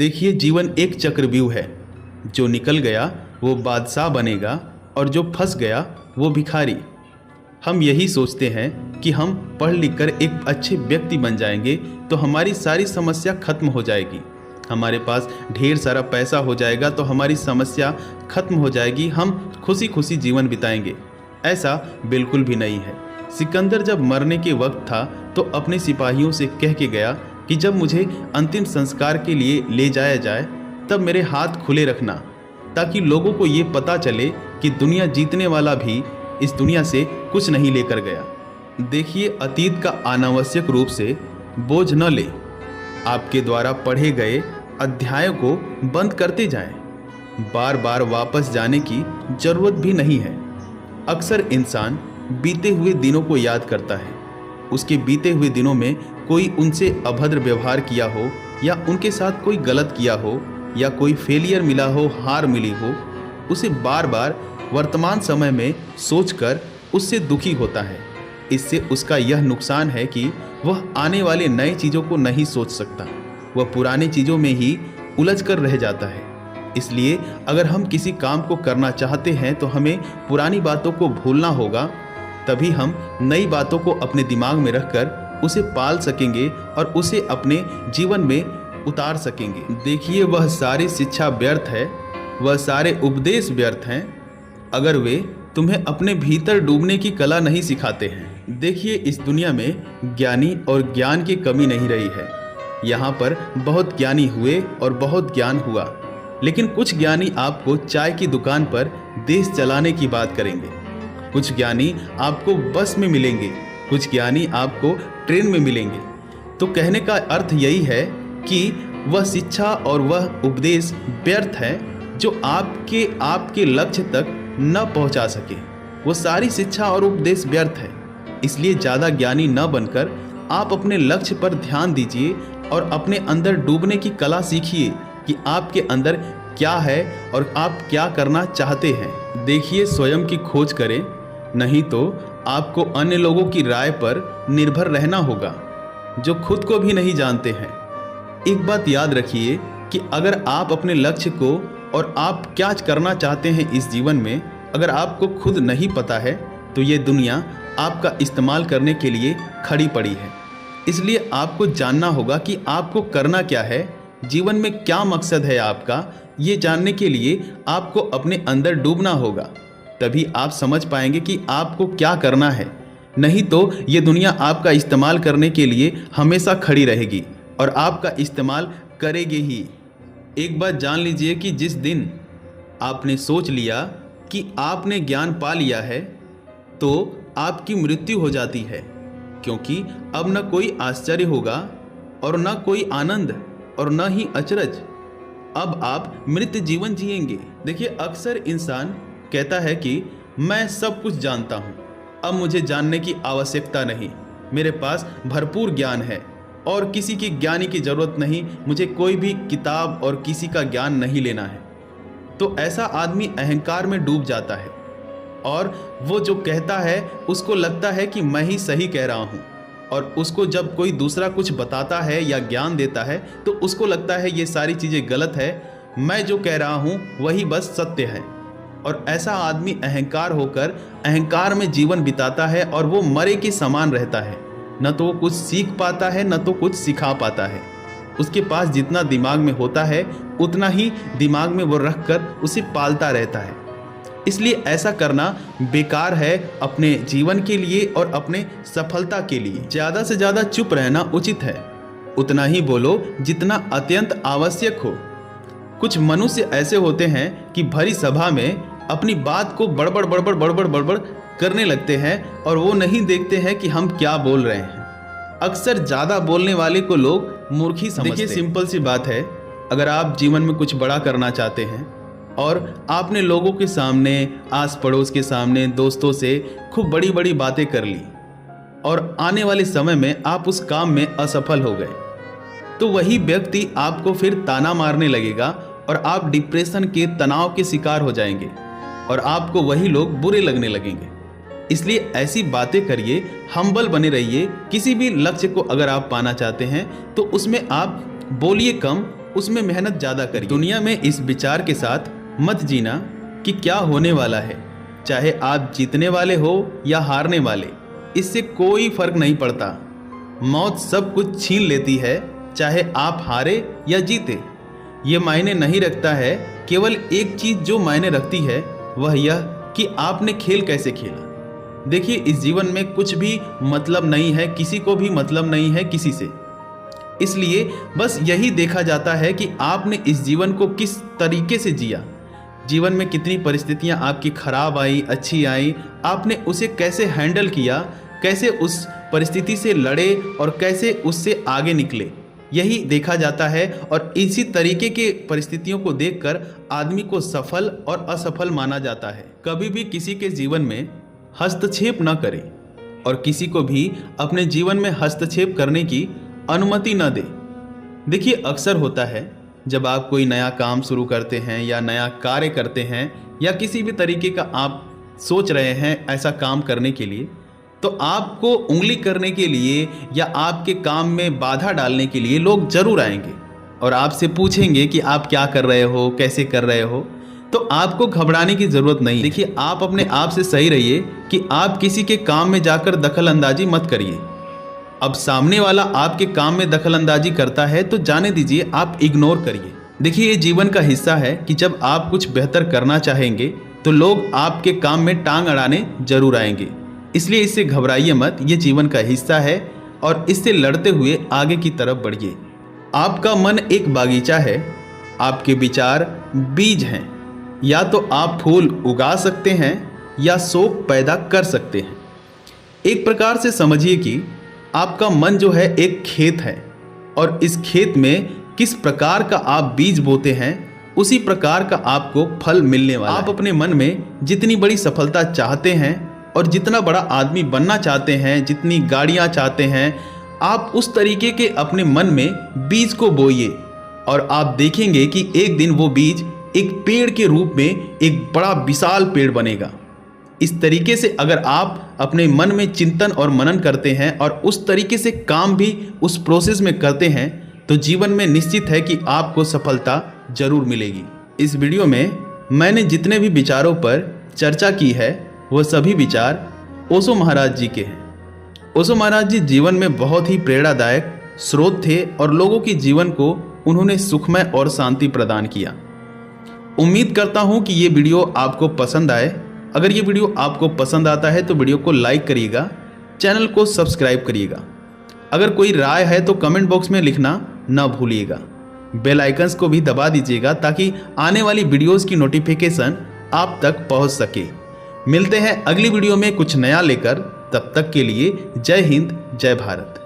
देखिए, जीवन एक चक्रव्यूह है। जो निकल गया वो बादशाह बनेगा और जो फंस गया वो भिखारी। हम यही सोचते हैं कि हम पढ़ लिख कर एक अच्छे व्यक्ति बन जाएंगे तो हमारी सारी समस्या खत्म हो जाएगी। हमारे पास ढेर सारा पैसा हो जाएगा तो हमारी समस्या खत्म हो जाएगी, हम खुशी खुशी जीवन बिताएंगे। ऐसा बिल्कुल भी नहीं है। सिकंदर जब मरने के वक्त था तो अपने सिपाहियों से कह के गया कि जब मुझे अंतिम संस्कार के लिए ले जाया जाए तब मेरे हाथ खुले रखना, ताकि लोगों को ये पता चले कि दुनिया जीतने वाला भी इस दुनिया से कुछ नहीं लेकर गया। देखिए, अतीत का अनावश्यक रूप से बोझ न ले। आपके द्वारा पढ़े गए अध्यायों को बंद करते जाएं। बार बार वापस जाने की जरूरत भी नहीं है। अक्सर इंसान बीते हुए दिनों को याद करता है। उसके बीते हुए दिनों में कोई उनसे अभद्र व्यवहार किया हो या उनके साथ कोई गलत किया हो या कोई फेलियर मिला हो, हार मिली हो, उसे बार बार वर्तमान समय में सोचकर उससे दुखी होता है। इससे उसका यह नुकसान है कि वह आने वाले नए चीज़ों को नहीं सोच सकता। वह पुरानी चीज़ों में ही उलझ कर रह जाता है। इसलिए अगर हम किसी काम को करना चाहते हैं तो हमें पुरानी बातों को भूलना होगा, तभी हम नई बातों को अपने दिमाग में रखकर उसे पाल सकेंगे और उसे अपने जीवन में उतार सकेंगे। देखिए, वह सारी शिक्षा व्यर्थ है, वह सारे उपदेश व्यर्थ हैं अगर वे तुम्हें अपने भीतर डूबने की कला नहीं सिखाते हैं। देखिए, इस दुनिया में ज्ञानी और ज्ञान की कमी नहीं रही है। यहाँ पर बहुत ज्ञानी हुए और बहुत ज्ञान हुआ, लेकिन कुछ ज्ञानी आपको चाय की दुकान पर देश चलाने की बात करेंगे। कुछ ज्ञानी आपको बस में मिलेंगे, कुछ ज्ञानी आपको ट्रेन में मिलेंगे। तो कहने का अर्थ यही है कि वह शिक्षा और वह उपदेश व्यर्थ है जो आपके लक्ष्य तक न पहुंचा सके। वो सारी शिक्षा और उपदेश व्यर्थ है। इसलिए ज़्यादा ज्ञानी न बनकर आप अपने लक्ष्य पर ध्यान दीजिए और अपने अंदर डूबने की कला सीखिए कि आपके अंदर क्या है और आप क्या करना चाहते हैं। देखिए, स्वयं की खोज करें, नहीं तो आपको अन्य लोगों की राय पर निर्भर रहना होगा जो खुद को भी नहीं जानते हैं। एक बात याद रखिए कि अगर आप अपने लक्ष्य को और आप क्या करना चाहते हैं इस जीवन में अगर आपको खुद नहीं पता है तो ये दुनिया आपका इस्तेमाल करने के लिए खड़ी पड़ी है। इसलिए आपको जानना होगा कि आपको करना क्या है, जीवन में क्या मकसद है आपका। ये जानने के लिए आपको अपने अंदर डूबना होगा, तभी आप समझ पाएंगे कि आपको क्या करना है। नहीं तो ये दुनिया आपका इस्तेमाल करने के लिए हमेशा खड़ी रहेगी और आपका इस्तेमाल करेगी ही। एक बात जान लीजिए कि जिस दिन आपने सोच लिया कि आपने ज्ञान पा लिया है तो आपकी मृत्यु हो जाती है, क्योंकि अब न कोई आश्चर्य होगा और न कोई आनंद और न ही अचरज। अब आप मृत जीवन जिएंगे। देखिए, अक्सर इंसान कहता है कि मैं सब कुछ जानता हूँ, अब मुझे जानने की आवश्यकता नहीं, मेरे पास भरपूर ज्ञान है और किसी की ज्ञानी की ज़रूरत नहीं, मुझे कोई भी किताब और किसी का ज्ञान नहीं लेना है। तो ऐसा आदमी अहंकार में डूब जाता है और वो जो कहता है उसको लगता है कि मैं ही सही कह रहा हूँ, और उसको जब कोई दूसरा कुछ बताता है या ज्ञान देता है तो उसको लगता है ये सारी चीज़ें गलत है, मैं जो कह रहा हूँ वही बस सत्य है। और ऐसा आदमी अहंकार होकर अहंकार में जीवन बिताता है और वो मरे के समान रहता है। न तो वो कुछ सीख पाता है न तो कुछ सिखा पाता है। उसके पास जितना दिमाग में होता है उतना ही दिमाग में वो रख कर उसे पालता रहता है। इसलिए ऐसा करना बेकार है अपने जीवन के लिए और अपने सफलता के लिए। ज़्यादा से ज़्यादा चुप रहना उचित है, उतना ही बोलो जितना अत्यंत आवश्यक हो। कुछ मनुष्य ऐसे होते हैं कि भरी सभा में अपनी बात को बड़बड़ बड़बड़ बड़बड़ बड़बड़ करने लगते हैं और वो नहीं देखते हैं कि हम क्या बोल रहे हैं। अक्सर ज़्यादा बोलने वाले को लोग मूर्ख समझते हैं। देखिए, सिंपल सी बात है, अगर आप जीवन में कुछ बड़ा करना चाहते हैं और आपने लोगों के सामने, आस पड़ोस के सामने, दोस्तों से खूब बड़ी बड़ी बातें कर ली और आने वाले समय में आप उस काम में असफल हो गए, तो वही व्यक्ति आपको फिर ताना मारने लगेगा और आप डिप्रेशन के तनाव के शिकार हो जाएंगे और आपको वही लोग बुरे लगने लगेंगे। इसलिए ऐसी बातें करिए, हम्बल बने रहिए। किसी भी लक्ष्य को अगर आप पाना चाहते हैं तो उसमें आप बोलिए कम उसमें मेहनत ज़्यादा करिए। दुनिया में इस विचार के साथ मत जीना कि क्या होने वाला है, चाहे आप जीतने वाले हो या हारने वाले, इससे कोई फर्क नहीं पड़ता। मौत सब कुछ छीन लेती है, चाहे आप हारे या जीते। ये मायने नहीं रखता है। केवल एक चीज़ जो मायने रखती है वह यह कि आपने खेल कैसे खेला। देखिए, इस जीवन में कुछ भी मतलब नहीं है, किसी को भी मतलब नहीं है किसी से। इसलिए बस यही देखा जाता है कि आपने इस जीवन को किस तरीके से जिया। जीवन में कितनी परिस्थितियां आपकी खराब आई, अच्छी आई, आपने उसे कैसे हैंडल किया, कैसे उस परिस्थिति से लड़े और कैसे उससे आगे निकले, यही देखा जाता है। और इसी तरीके के परिस्थितियों को देखकर आदमी को सफल और असफल माना जाता है। कभी भी किसी के जीवन में हस्तक्षेप न करें और किसी को भी अपने जीवन में हस्तक्षेप करने की अनुमति न दें। देखिए, अक्सर होता है जब आप कोई नया काम शुरू करते हैं या नया कार्य करते हैं या किसी भी तरीके का आप सोच रहे हैं ऐसा काम करने के लिए, तो आपको उंगली करने के लिए या आपके काम में बाधा डालने के लिए लोग जरूर आएंगे और आपसे पूछेंगे कि आप क्या कर रहे हो, कैसे कर रहे हो। तो आपको घबराने की ज़रूरत नहीं। देखिए, आप अपने आप से सही रहिए कि आप किसी के काम में जाकर दखल अंदाजी मत करिए। अब सामने वाला आपके काम में दखल अंदाजी करता है तो जाने दीजिए, आप इग्नोर करिए। देखिए, ये जीवन का हिस्सा है कि जब आप कुछ बेहतर करना चाहेंगे तो लोग आपके काम में टांग अड़ाने जरूर आएंगे। इसलिए इससे घबराइए मत, ये जीवन का हिस्सा है और इससे लड़ते हुए आगे की तरफ बढ़िए। आपका मन एक बागीचा है, आपके विचार बीज हैं। या तो आप फूल उगा सकते हैं या शोक पैदा कर सकते हैं। एक प्रकार से समझिए कि आपका मन जो है एक खेत है और इस खेत में किस प्रकार का आप बीज बोते हैं उसी प्रकार का आपको फल मिलने वाला है। आप अपने मन में जितनी बड़ी सफलता चाहते हैं और जितना बड़ा आदमी बनना चाहते हैं, जितनी गाड़ियां चाहते हैं, आप उस तरीके के अपने मन में बीज को बोइए और आप देखेंगे कि एक दिन वो बीज एक पेड़ के रूप में एक बड़ा विशाल पेड़ बनेगा। इस तरीके से अगर आप अपने मन में चिंतन और मनन करते हैं और उस तरीके से काम भी उस प्रोसेस में करते हैं तो जीवन में निश्चित है कि आपको सफलता जरूर मिलेगी। इस वीडियो में मैंने जितने भी विचारों पर चर्चा की है वह सभी विचार ओशो महाराज जी के हैं। ओशो महाराज जी जीवन में बहुत ही प्रेरणादायक स्रोत थे और लोगों के जीवन को उन्होंने सुखमय और शांति प्रदान किया। उम्मीद करता हूं कि ये वीडियो आपको पसंद आए। अगर ये वीडियो आपको पसंद आता है तो वीडियो को लाइक करिएगा, चैनल को सब्सक्राइब करिएगा। अगर कोई राय है तो कमेंट बॉक्स में लिखना ना भूलिएगा। बेल आइकन्स को भी दबा दीजिएगा ताकि आने वाली वीडियोस की नोटिफिकेशन आप तक पहुंच सके। मिलते हैं अगली वीडियो में कुछ नया लेकर। तब तक के लिए जय हिंद, जय भारत।